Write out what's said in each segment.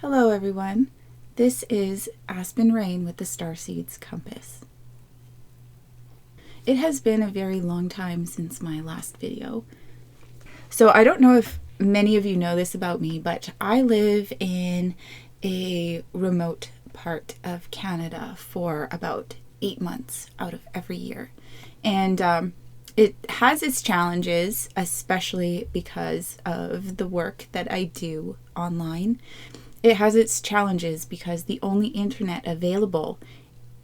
Hello everyone, this is Aspen Rain with the Starseed's Compass. It has been a very long time since my last video. So I don't know if many of you know this about me, but I live in a remote part of Canada for about 8 months out of every year. And it has its challenges, especially because of the work that I do online. It has its challenges because the only internet available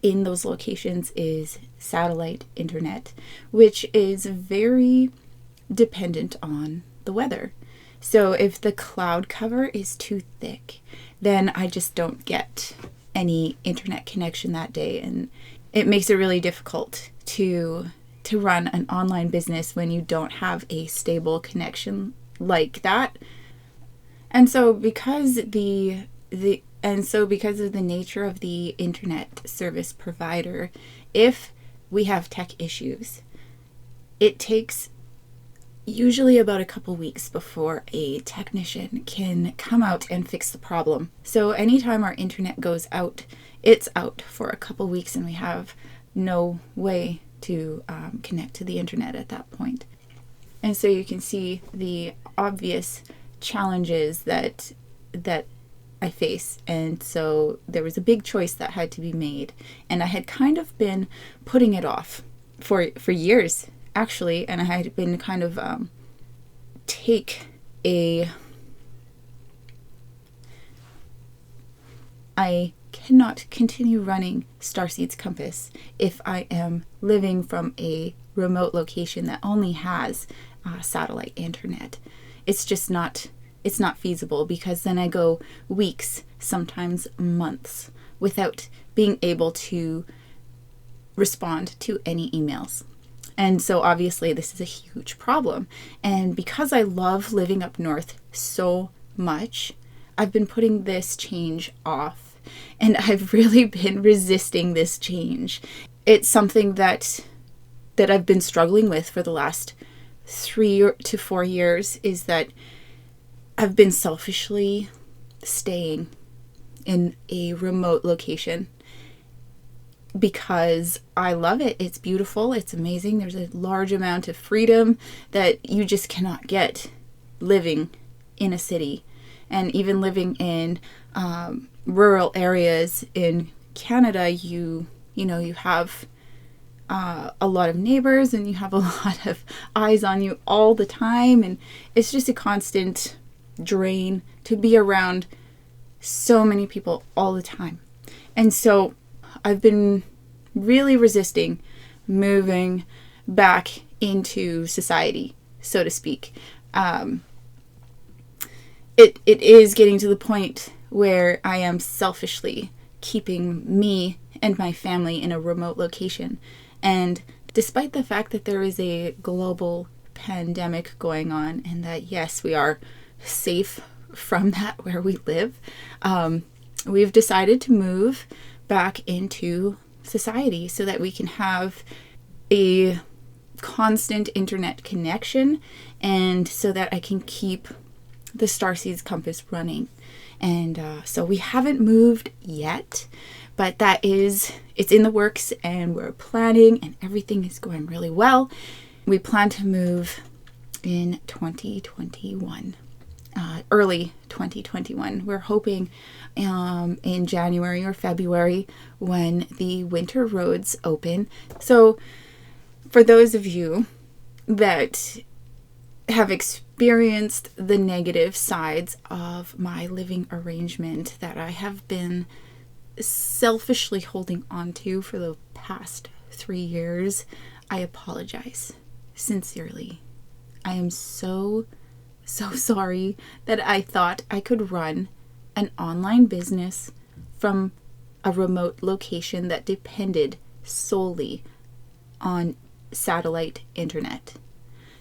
in those locations is satellite internet, which is very dependent on the weather. So if the cloud cover is too thick, then I just don't get any internet connection that day, and it makes it really difficult to run an online business when you don't have a stable connection like that. And so because of the nature of the internet service provider, if we have tech issues, it takes usually about a couple weeks before a technician can come out and fix the problem. So anytime our internet goes out, it's out for a couple weeks and we have no way to connect to the internet at that point. And so you can see the obvious challenges that I face. And so there was a big choice that had to be made, and I had kind of been putting it off for years actually, and I had been kind of I cannot continue running Starseed's Compass if I am living from a remote location that only has satellite internet. It's just not feasible, because then I go weeks, sometimes months, without being able to respond to any emails. And so obviously this is a huge problem. And because I love living up north so much, I've been putting this change off, and I've really been resisting this change. It's something that I've been struggling with for the last 3 to 4 years, is that I've been selfishly staying in a remote location because I love it. It's beautiful. It's amazing. There's a large amount of freedom that you just cannot get living in a city. And even living in rural areas in Canada, you have a lot of neighbors and you have a lot of eyes on you all the time. And it's just a constant drain to be around so many people all the time. And so I've been really resisting moving back into society, so to speak. It is getting to the point where I am selfishly keeping me and my family in a remote location. And despite the fact that there is a global pandemic going on, and that yes, we are safe from that where we live, we've decided to move back into society so that we can have a constant internet connection, and so that I can keep the Starseed's Compass running. And so we haven't moved yet, but it's in the works, and we're planning, and everything is going really well. We plan to move in 2021. Early 2021. We're hoping in January or February, when the winter roads open. So for those of you that have experienced the negative sides of my living arrangement that I have been selfishly holding on to for the past 3 years, I apologize sincerely. I am so sorry that I thought I could run an online business from a remote location that depended solely on satellite internet.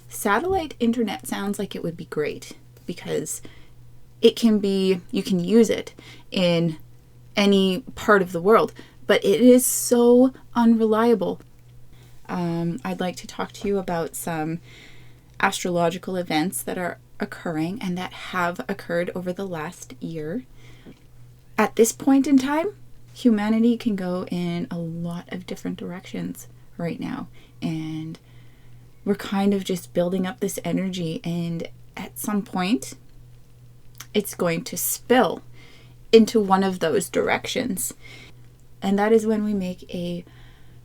Satellite internet sounds like it would be great because you can use it in any part of the world, but it is so unreliable. I'd like to talk to you about some astrological events that are occurring and that have occurred over the last year. At this point in time, humanity can go in a lot of different directions right now. And we're kind of just building up this energy. And at some point, it's going to spill into one of those directions. And that is when we make a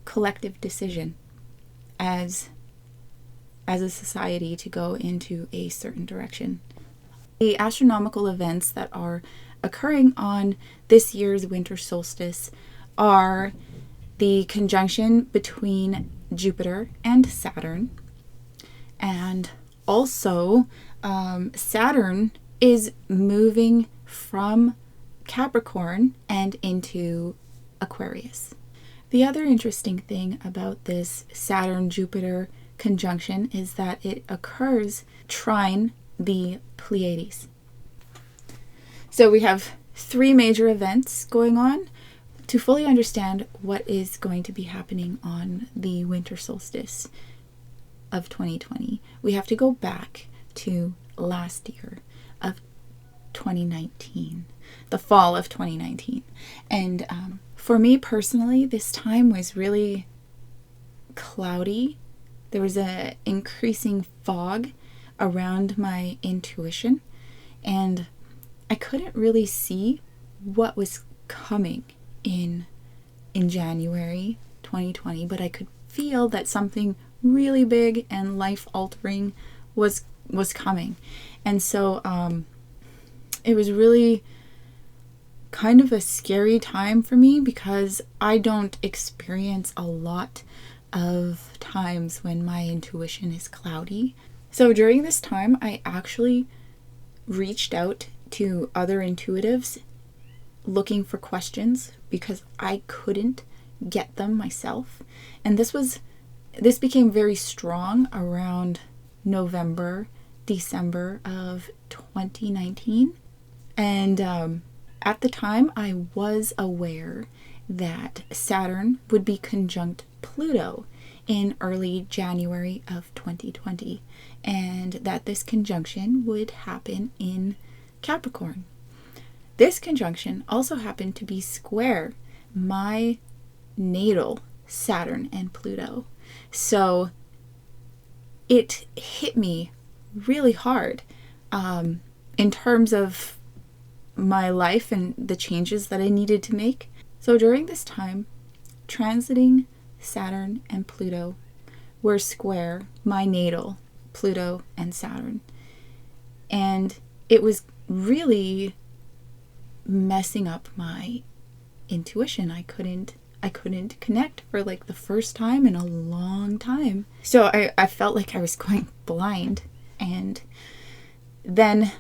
collective decision as a society to go into a certain direction. The astronomical events that are occurring on this year's winter solstice are the conjunction between Jupiter and Saturn. And also, Saturn is moving from Capricorn and into Aquarius. The other interesting thing about this Saturn-Jupiter conjunction is that it occurs trine the Pleiades. So we have 3 major events going on. To fully understand what is going to be happening on the winter solstice of 2020, we have to go back to last year of 2019, the fall of 2019. And for me personally, this time was really cloudy. There was an increasing fog around my intuition, and I couldn't really see what was coming in January 2020, but I could feel that something really big and life-altering was coming. And so it was really kind of a scary time for me, because I don't experience a lot of times when my intuition is cloudy. So during this time, I actually reached out to other intuitives looking for questions because I couldn't get them myself. And this became very strong around November, December of 2019. And at the time, I was aware that Saturn would be conjunct Pluto in early January of 2020, and that this conjunction would happen in Capricorn. This conjunction also happened to be square my natal Saturn and Pluto. So it hit me really hard in terms of my life and the changes that I needed to make. So during this time, transiting Saturn and Pluto were square my natal Pluto and Saturn. And it was really messing up my intuition. I couldn't connect for like the first time in a long time. So I felt like I was going blind. And then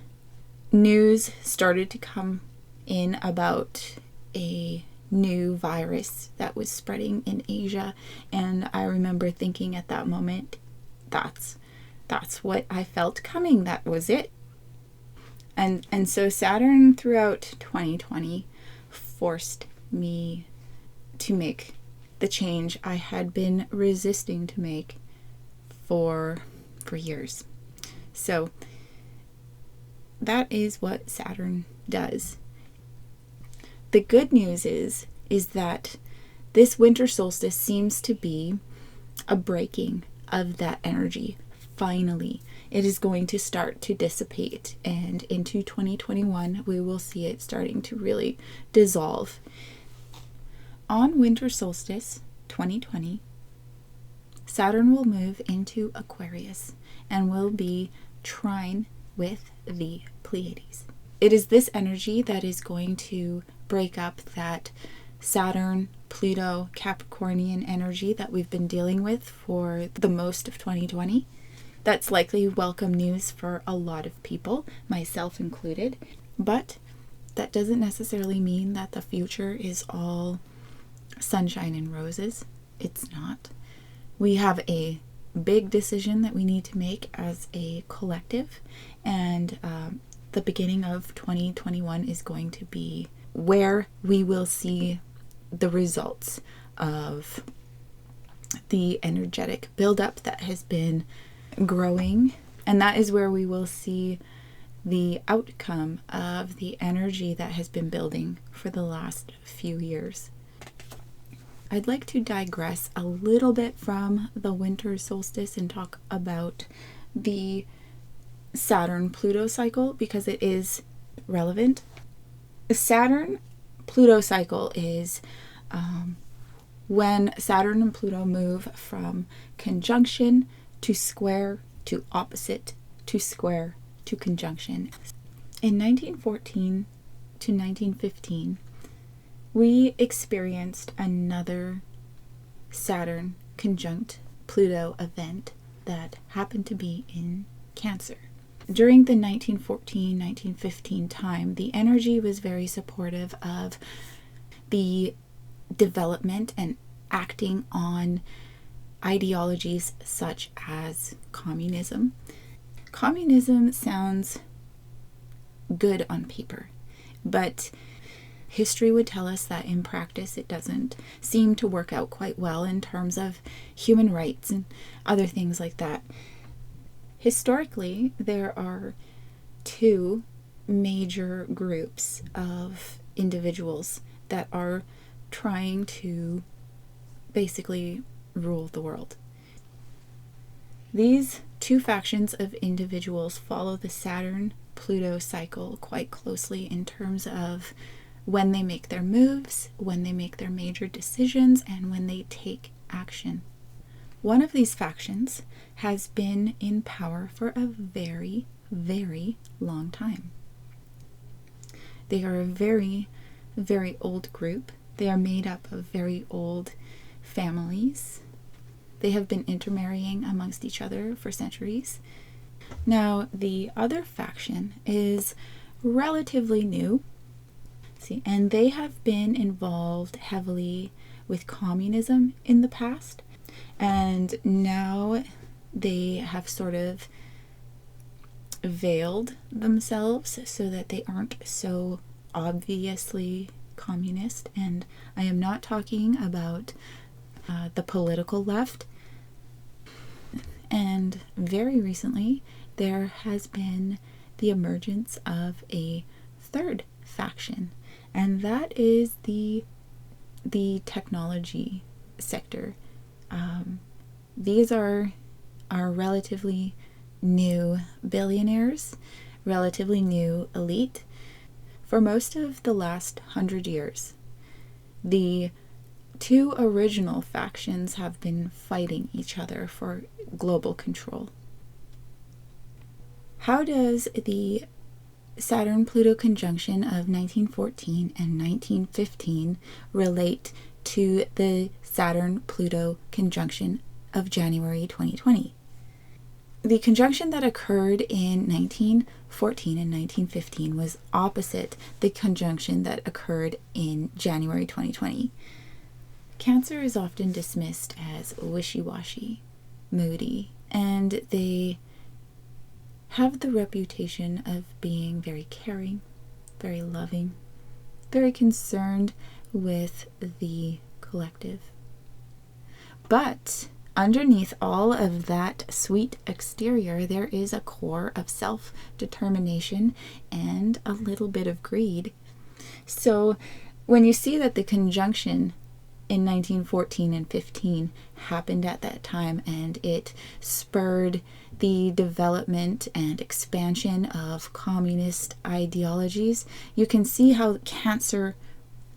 news started to come in about a new virus that was spreading in Asia. And I remember thinking at that moment, that's what I felt coming. That was it. And so Saturn throughout 2020 forced me to make the change I had been resisting to make for years. So that is what Saturn does. The good news is that this winter solstice seems to be a breaking of that energy. Finally, it is going to start to dissipate, and into 2021, we will see it starting to really dissolve. On winter solstice 2020, Saturn will move into Aquarius and will be trine with the Pleiades. It is this energy that is going to break up that Saturn, Pluto, Capricornian energy that we've been dealing with for the most of 2020. That's likely welcome news for a lot of people, myself included. But that doesn't necessarily mean that the future is all sunshine and roses. It's not. We have a big decision that we need to make as a collective, and the beginning of 2021 is going to be where we will see the results of the energetic buildup that has been growing, and that is where we will see the outcome of the energy that has been building for the last few years. I'd like to digress a little bit from the winter solstice and talk about the Saturn-Pluto cycle because it is relevant. The Saturn-Pluto cycle is when Saturn and Pluto move from conjunction to square to opposite to square to conjunction. In 1914 to 1915, we experienced another Saturn conjunct Pluto event that happened to be in Cancer. During the 1914-1915 time, the energy was very supportive of the development and acting on ideologies such as communism. Communism sounds good on paper, but history would tell us that in practice it doesn't seem to work out quite well in terms of human rights and other things like that. Historically, there are two major groups of individuals that are trying to basically rule the world. These two factions of individuals follow the Saturn-Pluto cycle quite closely in terms of when they make their moves, when they make their major decisions, and when they take action. One of these factions has been in power for a very, very long time. They are a very, very old group. They are made up of very old families. They have been intermarrying amongst each other for centuries. Now, the other faction is relatively new. And they have been involved heavily with communism in the past. And now they have sort of veiled themselves so that they aren't so obviously communist. And I am not talking about the political left. And very recently, there has been the emergence of a third faction, and that is the technology sector. These are relatively new billionaires, relatively new elite. For most of the last 100 years, the two original factions have been fighting each other for global control. How does the Saturn-Pluto conjunction of 1914 and 1915 relate to the Saturn-Pluto conjunction of January 2020? The conjunction that occurred in 1914 and 1915 was opposite the conjunction that occurred in January 2020. Cancer is often dismissed as wishy-washy, moody, and they have the reputation of being very caring, very loving, very concerned with the collective. But underneath all of that sweet exterior, there is a core of self-determination and a little bit of greed. So when you see that the conjunction in 1914 and 15 happened at that time, and it spurred the development and expansion of communist ideologies, you can see how Cancer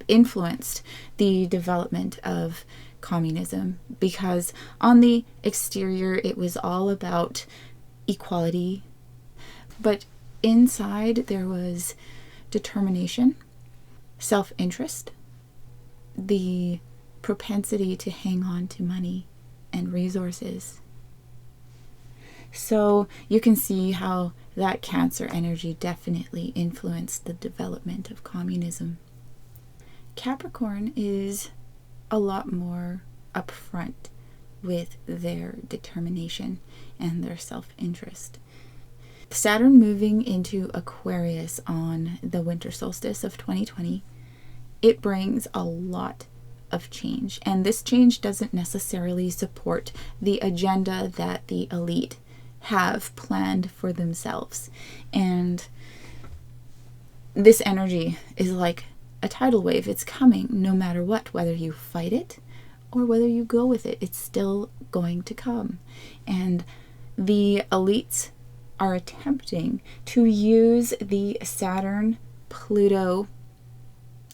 influenced the development of communism, because on the exterior it was all about equality, but inside there was determination, self-interest, the propensity to hang on to money and resources. So you can see how that Cancer energy definitely influenced the development of communism. Capricorn is a lot more upfront with their determination and their self-interest. Saturn moving into Aquarius on the winter solstice of 2020, it brings a lot of change, and this change doesn't necessarily support the agenda that the elite have planned for themselves. And this energy is like a tidal wave. It's coming no matter what, whether you fight it or whether you go with it, it's still going to come. And the elites are attempting to use the Saturn Pluto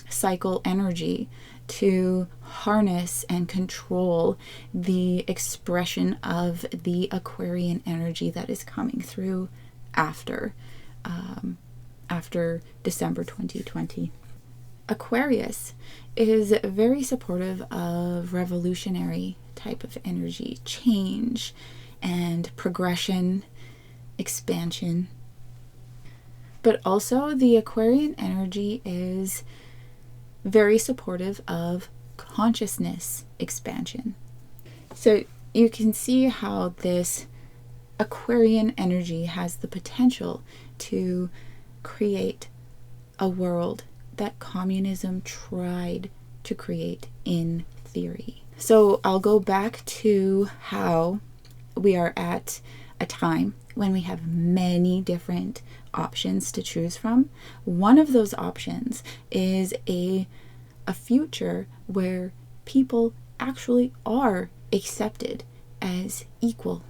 cycle energy to harness and control the expression of the Aquarian energy that is coming through after December 2020. Aquarius is very supportive of revolutionary type of energy, change and progression, expansion. But also the Aquarian energy is very supportive of consciousness expansion. So you can see how this Aquarian energy has the potential to create a world that communism tried to create in theory. So I'll go back to how we are at a time when we have many different options to choose from. One of those options is a future where people actually are accepted as equal.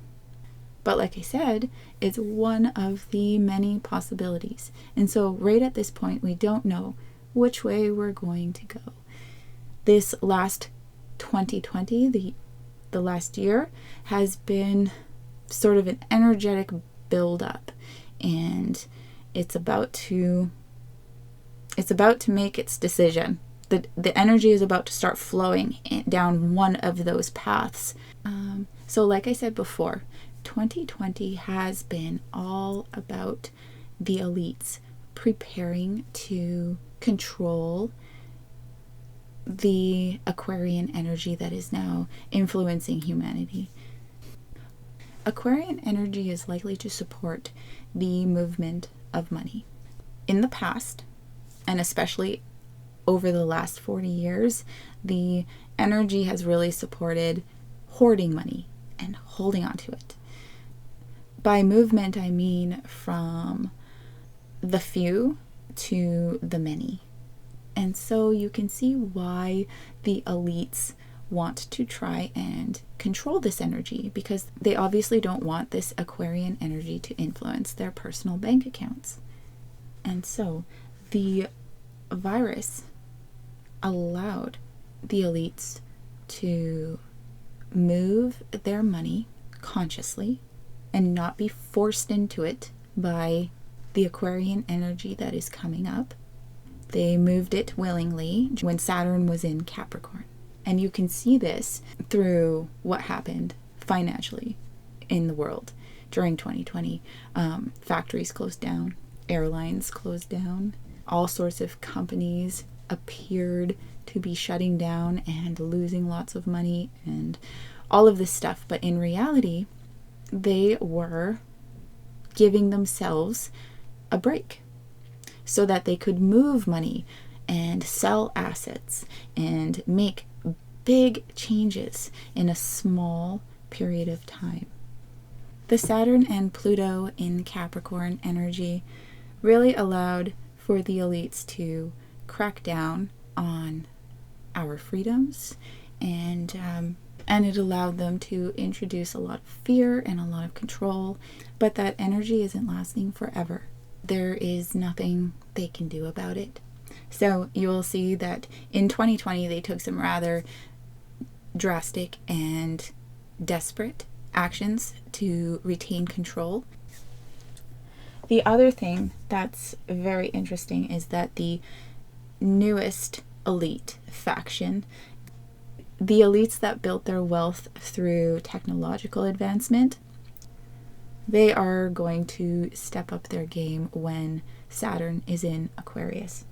But like I said, it's one of the many possibilities. And so right at this point, we don't know which way we're going to go. This last 2020, the last year, has been sort of an energetic build-up, and it's about to make its decision. The energy is about to start flowing down one of those paths. So like I said before, 2020 has been all about the elites preparing to control the Aquarian energy that is now influencing humanity. Aquarian energy is likely to support the movement of money. In the past, and especially over the last 40 years, the energy has really supported hoarding money and holding on to it. By movement, I mean from the few to the many. And so you can see why the elites want to try and control this energy, because they obviously don't want this Aquarian energy to influence their personal bank accounts. And so the virus allowed the elites to move their money consciously and not be forced into it by the Aquarian energy that is coming up. They moved it willingly when Saturn was in Capricorn. And you can see this through what happened financially in the world during 2020. Factories closed down, airlines closed down, all sorts of companies appeared to be shutting down and losing lots of money and all of this stuff. But in reality, they were giving themselves a break so that they could move money and sell assets and make big changes in a small period of time. The Saturn and Pluto in Capricorn energy really allowed for the elites to crack down on our freedoms, and it allowed them to introduce a lot of fear and a lot of control. But that energy isn't lasting forever. There is nothing they can do about it. So you will see that in 2020 they took some rather drastic and desperate actions to retain control. The other thing that's very interesting is that the newest elite faction, the elites that built their wealth through technological advancement, they are going to step up their game when Saturn is in Aquarius.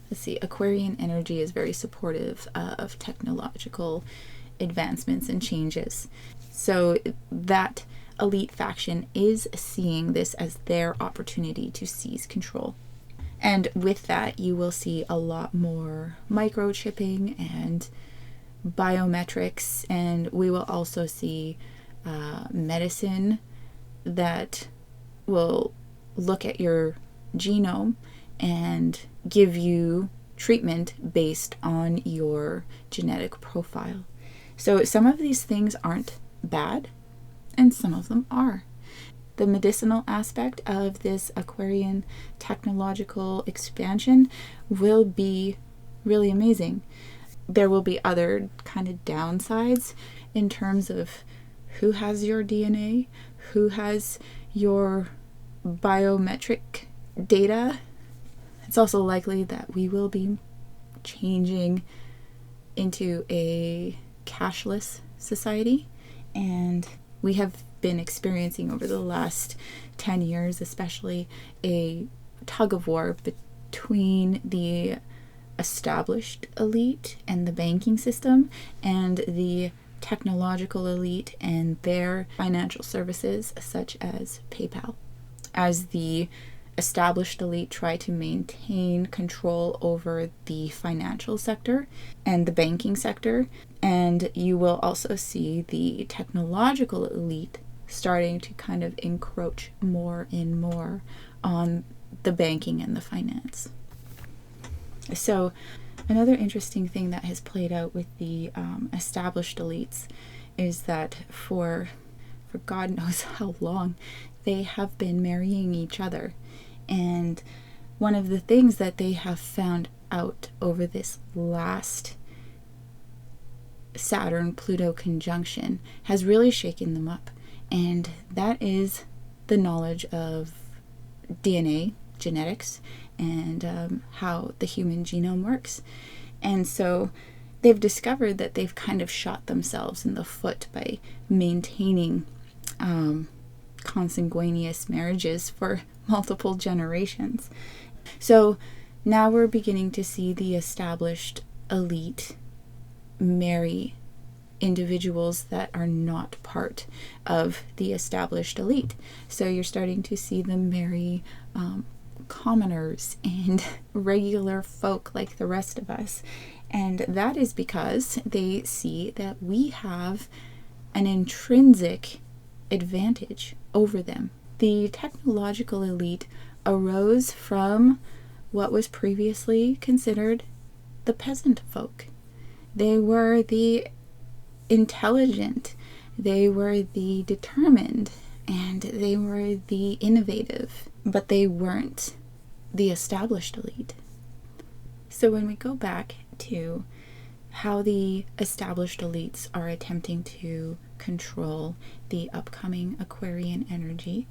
Let's see, Aquarian energy is very supportive of technological advancements and changes. So that elite faction is seeing this as their opportunity to seize control. And with that, you will see a lot more microchipping and biometrics, and we will also see medicine that will look at your genome and give you treatment based on your genetic profile. So some of these things aren't bad, and some of them are. The medicinal aspect of this Aquarian technological expansion will be really amazing. There will be other kind of downsides in terms of who has your DNA, who has your biometric data. It's also likely that we will be changing into a cashless society, and we have been experiencing over the last 10 years especially a tug of war between the established elite and the banking system and the technological elite and their financial services such as PayPal. As the established elite try to maintain control over the financial sector and the banking sector, and you will also see the technological elite starting to kind of encroach more and more on the banking and the finance. So another interesting thing that has played out with the established elites is that for God knows how long, they have been marrying each other. And one of the things that they have found out over this last Saturn-Pluto conjunction has really shaken them up. And that is the knowledge of DNA, genetics, and how the human genome works. And so they've discovered that they've kind of shot themselves in the foot by maintaining consanguineous marriages for multiple generations. So now we're beginning to see the established elite marry individuals that are not part of the established elite. So you're starting to see them marry commoners and regular folk like the rest of us. And that is because they see that we have an intrinsic advantage over them. The technological elite arose from what was previously considered the peasant folk. They were the intelligent, they were the determined, and they were the innovative, but they weren't the established elite. So when we go back to how the established elites are attempting to control the upcoming Aquarian energy,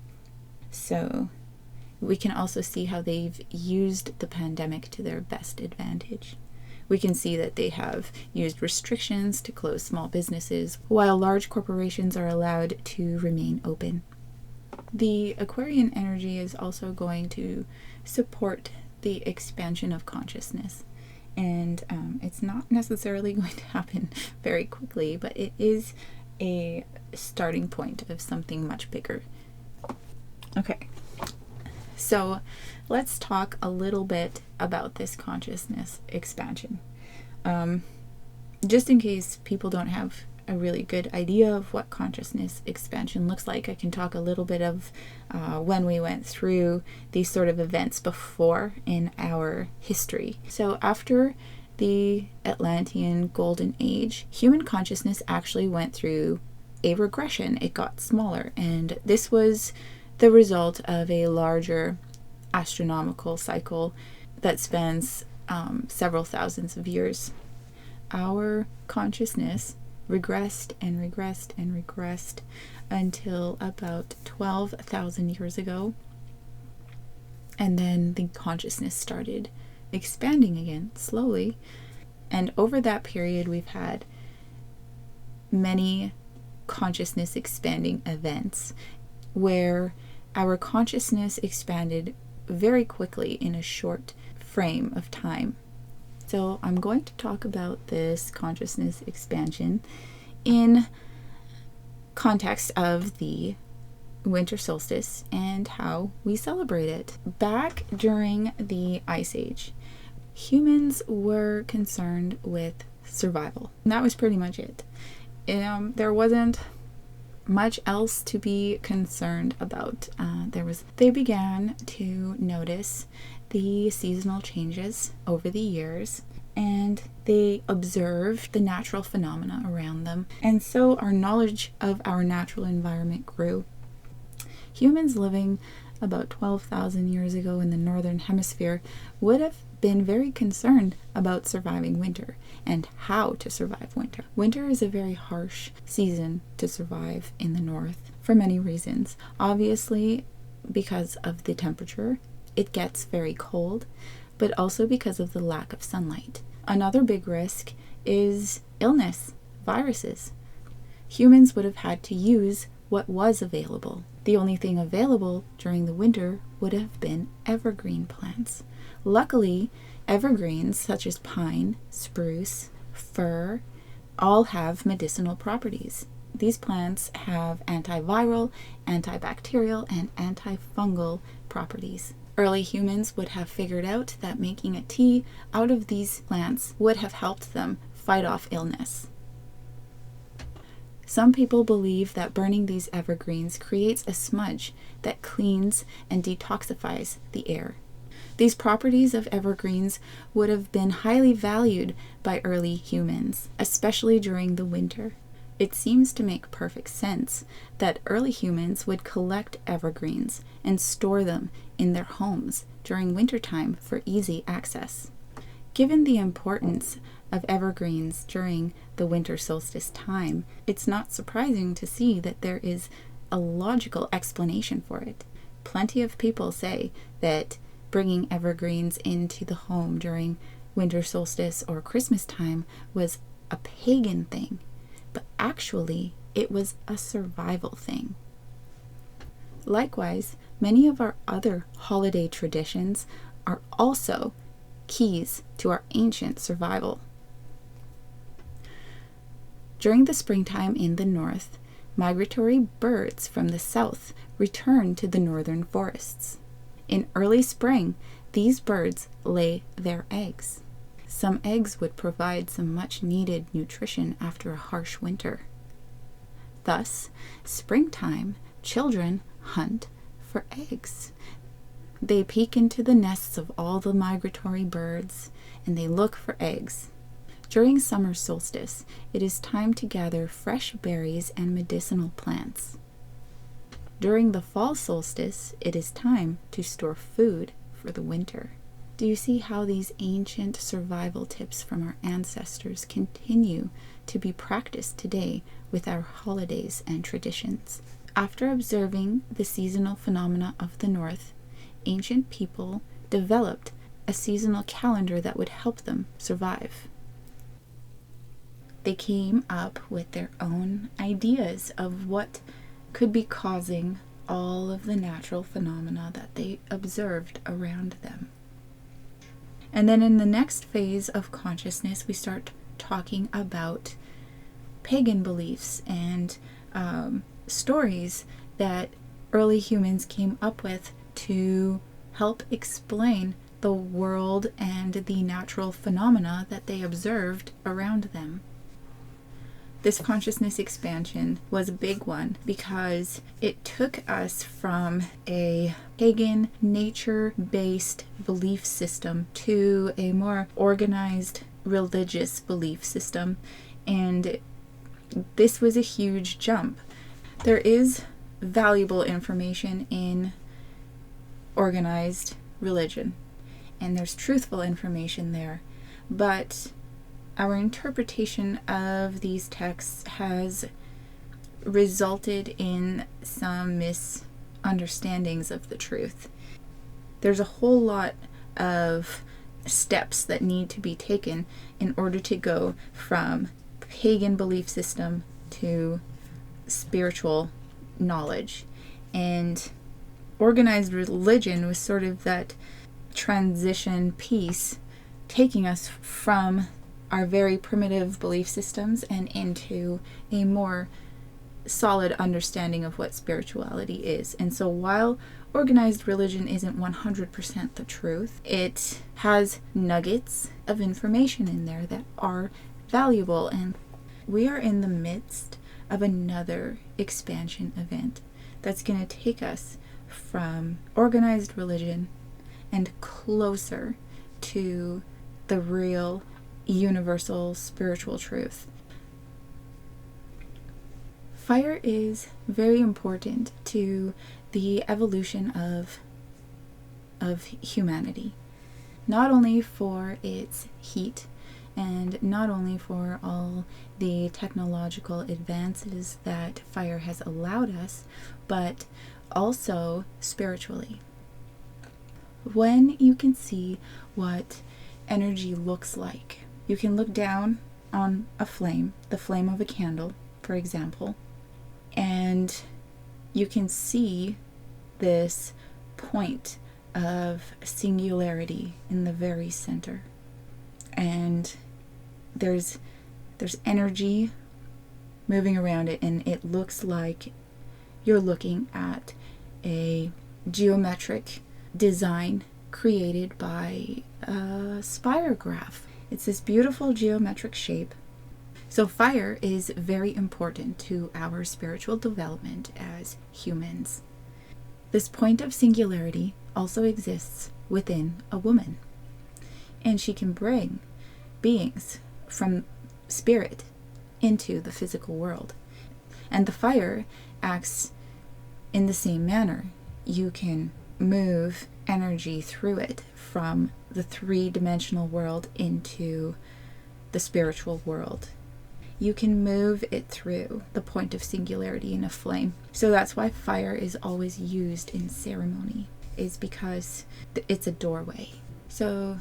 so we can also see how they've used the pandemic to their best advantage. We can see that they have used restrictions to close small businesses, while large corporations are allowed to remain open. The Aquarian energy is also going to support the expansion of consciousness. And it's not necessarily going to happen very quickly, but it is a starting point of something much bigger. Okay, so let's talk a little bit about this consciousness expansion. Just in case people don't have a really good idea of what consciousness expansion looks like, I can talk a little bit of when we went through these sort of events before in our history. So after the Atlantean Golden Age, human consciousness actually went through a regression. It got smaller, and this was the result of a larger astronomical cycle that spans several thousands of years. Our consciousness regressed and regressed and regressed until about 12,000 years ago. And then the consciousness started expanding again, slowly. And over that period, we've had many consciousness expanding events where our consciousness expanded very quickly in a short frame of time. So I'm going to talk about this consciousness expansion in context of the Winter Solstice and how we celebrate it. Back during the Ice Age, humans were concerned with survival. And that was pretty much it. There wasn't much else to be concerned about. They began to notice the seasonal changes over the years, and they observed the natural phenomena around them. And so our knowledge of our natural environment grew. Humans living about 12,000 years ago in the northern hemisphere would have been very concerned about surviving winter and how to survive winter. Winter is a very harsh season to survive in the north for many reasons. Obviously, because of the temperature, it gets very cold, but also because of the lack of sunlight. Another big risk is illness, viruses. Humans would have had to use what was available. The only thing available during the winter would have been evergreen plants. Luckily, evergreens such as pine, spruce, fir, all have medicinal properties. These plants have antiviral, antibacterial, and antifungal properties. Early humans would have figured out that making a tea out of these plants would have helped them fight off illness. Some people believe that burning these evergreens creates a smudge that cleans and detoxifies the air. These properties of evergreens would have been highly valued by early humans, especially during the winter. It seems to make perfect sense that early humans would collect evergreens and store them in their homes during wintertime for easy access. Given the importance of evergreens during the winter solstice time, it's not surprising to see that there is a logical explanation for it. Plenty of people say that bringing evergreens into the home during winter solstice or Christmas time was a pagan thing, but actually it was a survival thing. Likewise, many of our other holiday traditions are also keys to our ancient survival. During the springtime in the north, migratory birds from the south return to the northern forests. In early spring, these birds lay their eggs. Some eggs would provide some much-needed nutrition after a harsh winter. Thus, springtime, children hunt for eggs. They peek into the nests of all the migratory birds, and they look for eggs. During summer solstice, it is time to gather fresh berries and medicinal plants. During the fall solstice, it is time to store food for the winter. Do you see how these ancient survival tips from our ancestors continue to be practiced today with our holidays and traditions? After observing the seasonal phenomena of the north, ancient people developed a seasonal calendar that would help them survive. They came up with their own ideas of what could be causing all of the natural phenomena that they observed around them. And then in the next phase of consciousness, we start talking about pagan beliefs and stories that early humans came up with to help explain the world and the natural phenomena that they observed around them. This consciousness expansion was a big one because it took us from a pagan, nature-based belief system to a more organized religious belief system, and this was a huge jump. There is valuable information in organized religion, and there's truthful information there, but our interpretation of these texts has resulted in some misunderstandings of the truth. There's a whole lot of steps that need to be taken in order to go from pagan belief system to spiritual knowledge. And organized religion was sort of that transition piece, taking us from our very primitive belief systems and into a more solid understanding of what spirituality is. And so while organized religion isn't 100% the truth, it has nuggets of information in there that are valuable. And we are in the midst of another expansion event that's going to take us from organized religion and closer to the real universal spiritual truth. Fire is very important to the evolution of humanity, not only for its heat and not only for all the technological advances that fire has allowed us, but also spiritually. When you can see what energy looks like, you can look down on a flame, the flame of a candle, for example, and you can see this point of singularity in the very center. And there's energy moving around it, and it looks like you're looking at a geometric design created by a spirograph. It's this beautiful geometric shape. So fire is very important to our spiritual development as humans. This point of singularity also exists within a woman, and she can bring beings from spirit into the physical world. And the fire acts in the same manner. You can move energy through it from the three-dimensional world into the spiritual world. You can move it through the point of singularity in a flame. So that's why fire is always used in ceremony, is because it's a doorway. So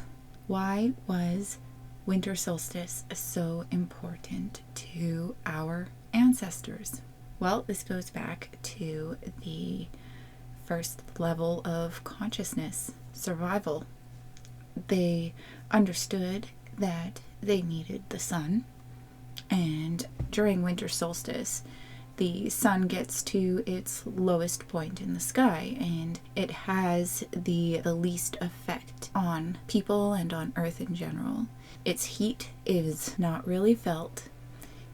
why was winter solstice so important to our ancestors? Well, this goes back to the first level of consciousness, survival. They understood that they needed the sun, and during winter solstice, the sun gets to its lowest point in the sky, and it has the least effect on people and on Earth in general. Its heat is not really felt,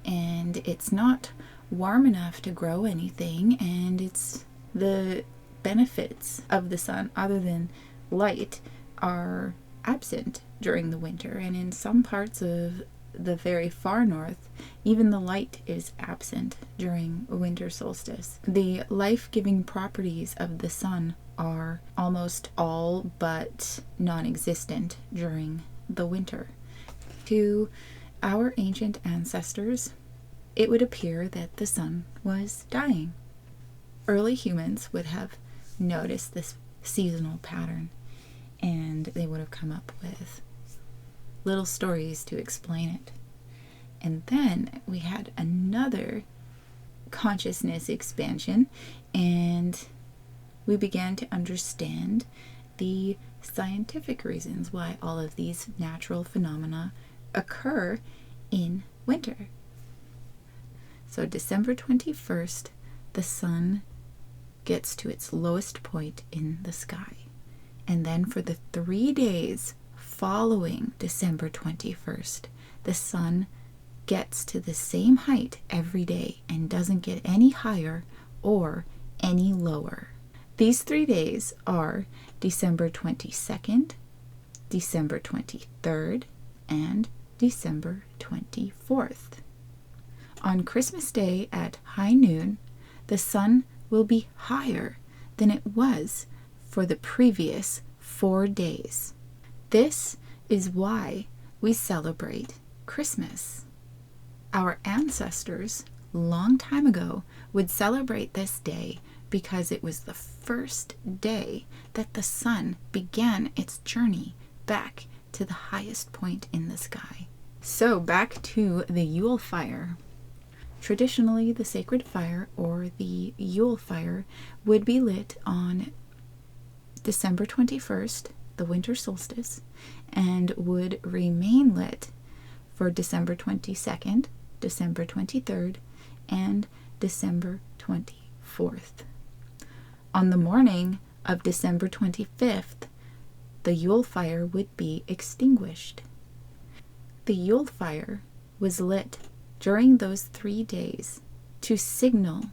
and it's not warm enough to grow anything, and it's the benefits of the sun, other than light, are absent during the winter. And in some parts of the very far north, even the light is absent during winter solstice. The life-giving properties of the sun are almost all but non-existent during the winter. To our ancient ancestors, it would appear that the sun was dying. Early humans would have noticed this seasonal pattern, and they would have come up with little stories to explain it. And then we had another consciousness expansion, and we began to understand the scientific reasons why all of these natural phenomena occur in winter. So December 21st, the sun gets to its lowest point in the sky. And then for the 3 days following December 21st, the sun gets to the same height every day and doesn't get any higher or any lower. These 3 days are December 22nd, December 23rd, and December 24th. On Christmas Day at high noon, the sun will be higher than it was for the previous 4 days. This is why we celebrate Christmas. Our ancestors, long time ago, would celebrate this day because it was the first day that the sun began its journey back to the highest point in the sky. So back to the Yule fire. Traditionally, the sacred fire, or the Yule fire, would be lit on December 21st, the winter solstice, and would remain lit for December 22nd, December 23rd, and December 24th. On the morning of December 25th, the Yule fire would be extinguished. The Yule fire was lit during those 3 days to signal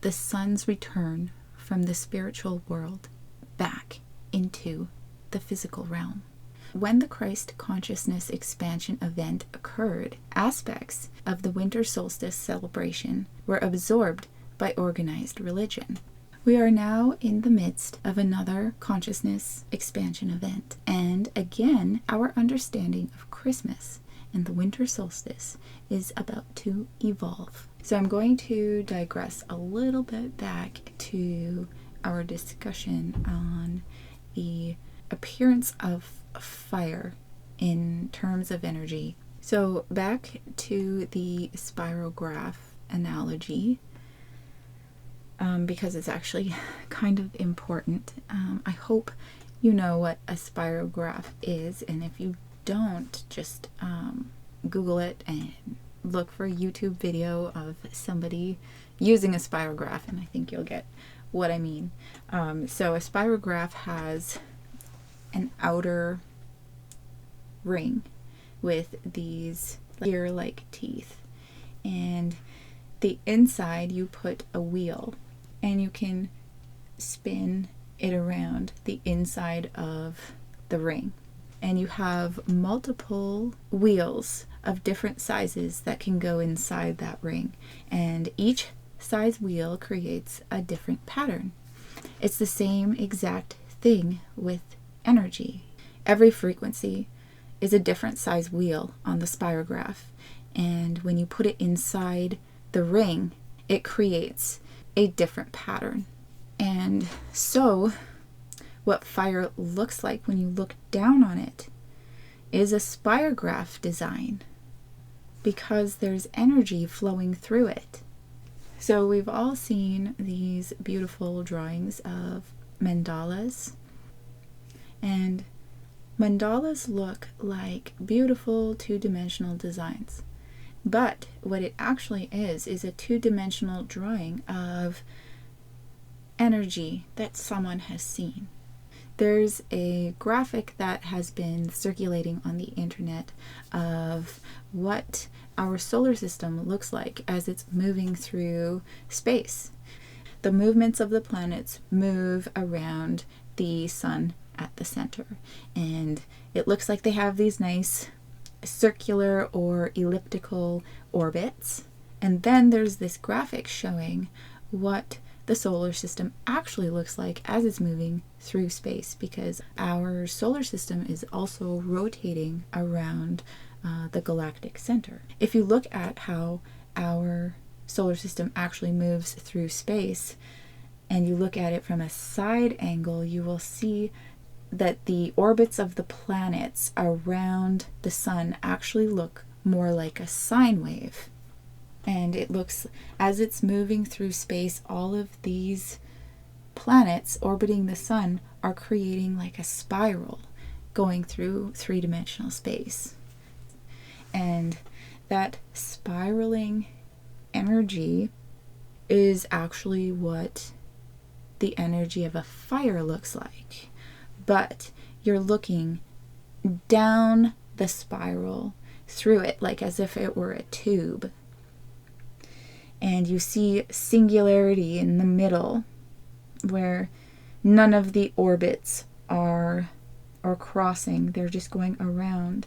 the sun's return from the spiritual world back into the physical realm. When the Christ consciousness expansion event occurred, aspects of the Winter Solstice celebration were absorbed by organized religion. We are now in the midst of another consciousness expansion event, and again, our understanding of Christmas and the winter solstice is about to evolve. So I'm going to digress a little bit back to our discussion on the appearance of fire in terms of energy. So back to the spirograph analogy, because it's actually kind of important. I hope you know what a spirograph is, and if you don't, just Google it and look for a YouTube video of somebody using a spirograph, and I think you'll get what I mean. So a spirograph has an outer ring with these ear-like teeth, and the inside you put a wheel, and you can spin it around the inside of the ring, and you have multiple wheels of different sizes that can go inside that ring, and each size wheel creates a different pattern. It's the same exact thing with energy. Every frequency is a different size wheel on the spirograph, and when you put it inside the ring, it creates a different pattern. And so what fire looks like when you look down on it is a spirograph design, because there's energy flowing through it. So we've all seen these beautiful drawings of mandalas, and mandalas look like beautiful two-dimensional designs. But what it actually is a two-dimensional drawing of energy that someone has seen. There's a graphic that has been circulating on the internet of what our solar system looks like as it's moving through space. The movements of the planets move around the sun at the center, and it looks like they have these nice circular or elliptical orbits. And then there's this graphic showing what the solar system actually looks like as it's moving through space, because our solar system is also rotating around the galactic center. If you look at how our solar system actually moves through space, and you look at it from a side angle, you will see that the orbits of the planets around the sun actually look more like a sine wave. And it looks, as it's moving through space, all of these planets orbiting the sun are creating like a spiral going through three-dimensional space. And that spiraling energy is actually what the energy of a fire looks like. But you're looking down the spiral through it, like as if it were a tube. And you see singularity in the middle, where none of the orbits are crossing. They're just going around.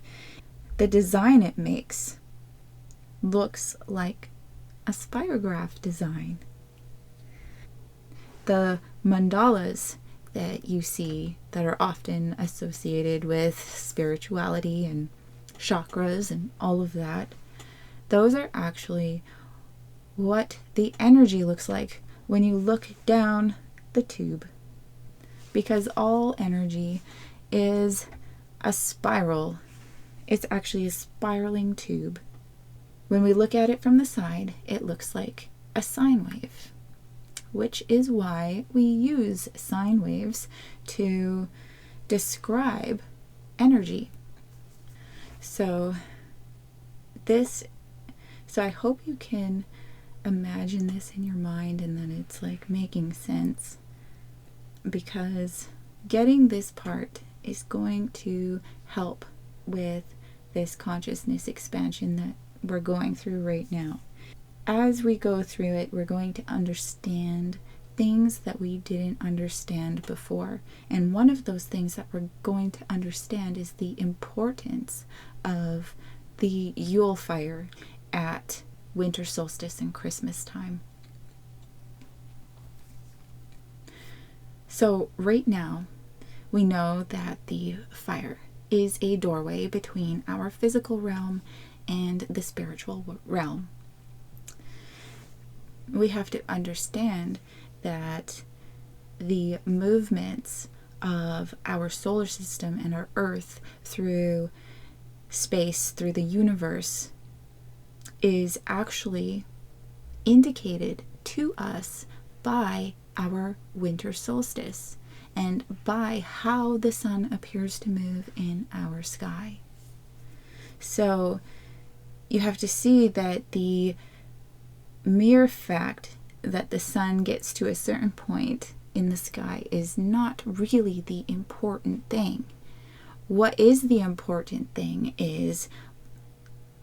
The design it makes looks like a spirograph design. The mandalas that you see that are often associated with spirituality and chakras and all of that, those are actually what the energy looks like when you look down the tube, because all energy is a spiral. It's actually a spiraling tube. When we look at it from the side, it looks like a sine wave, which is why we use sine waves to describe energy. So I hope you can imagine this in your mind and that it's like making sense, because getting this part is going to help with this consciousness expansion that we're going through right now. as we go through it, we're going to understand things that we didn't understand before. And one of those things that we're going to understand is the importance of the Yule fire at winter solstice and Christmas time. So right now, we know that the fire is a doorway between our physical realm and the spiritual realm. We have to understand that the movements of our solar system and our Earth through space, through the universe, is actually indicated to us by our winter solstice and by how the sun appears to move in our sky. So you have to see that the mere fact that the sun gets to a certain point in the sky is not really the important thing. What is the important thing is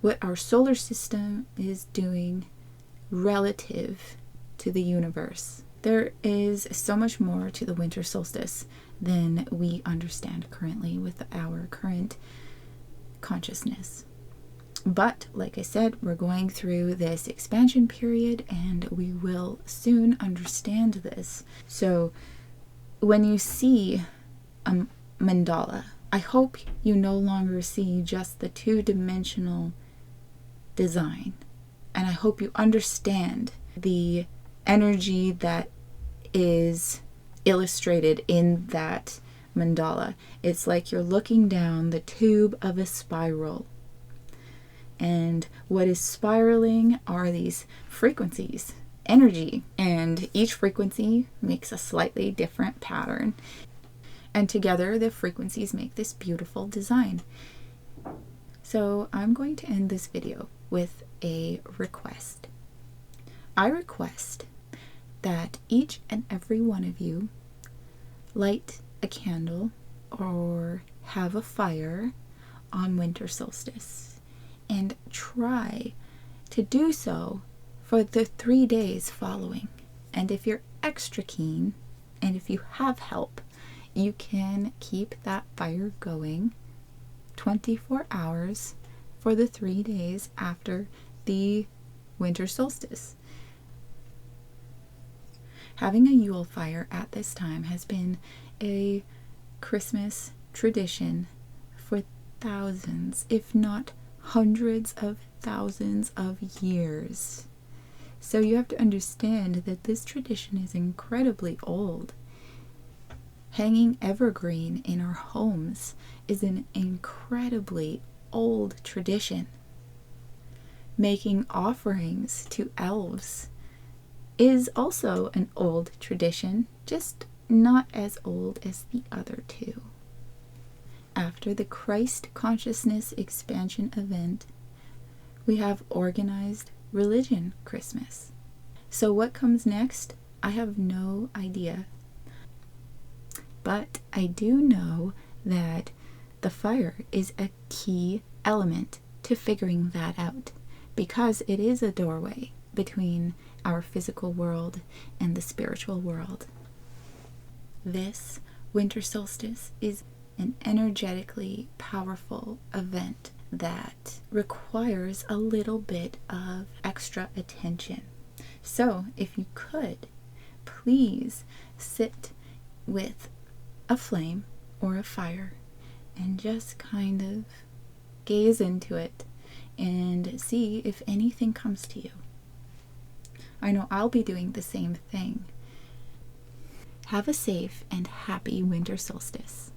what our solar system is doing relative to the universe. There is so much more to the winter solstice than we understand currently with our current consciousness. But, like I said, we're going through this expansion period and we will soon understand this. So, when you see a mandala, I hope you no longer see just the two-dimensional design. And I hope you understand the energy that is illustrated in that mandala. It's like you're looking down the tube of a spiral. And what is spiraling are these frequencies, energy. And each frequency makes a slightly different pattern. And together the frequencies make this beautiful design. So I'm going to end this video with a request. I request that each and every one of you light a candle or have a fire on winter solstice and try to do so for the 3 days following. And if you're extra keen and if you have help, you can keep that fire going 24 hours for the 3 days after the winter solstice. Having a Yule fire at this time has been a Christmas tradition for thousands, if not hundreds of thousands of years. So you have to understand that this tradition is incredibly old. Hanging evergreen in our homes is an incredibly old tradition. Making offerings to elves is also an old tradition, just not as old as the other two. After the Christ consciousness expansion event, we have organized religion Christmas. So what comes next? I have no idea. But I do know that the fire is a key element to figuring that out, because it is a doorway between our physical world and the spiritual world. This winter solstice is an energetically powerful event that requires a little bit of extra attention. So if you could, please sit with a flame or a fire and just kind of gaze into it and see if anything comes to you. I know I'll be doing the same thing. Have a safe and happy winter solstice.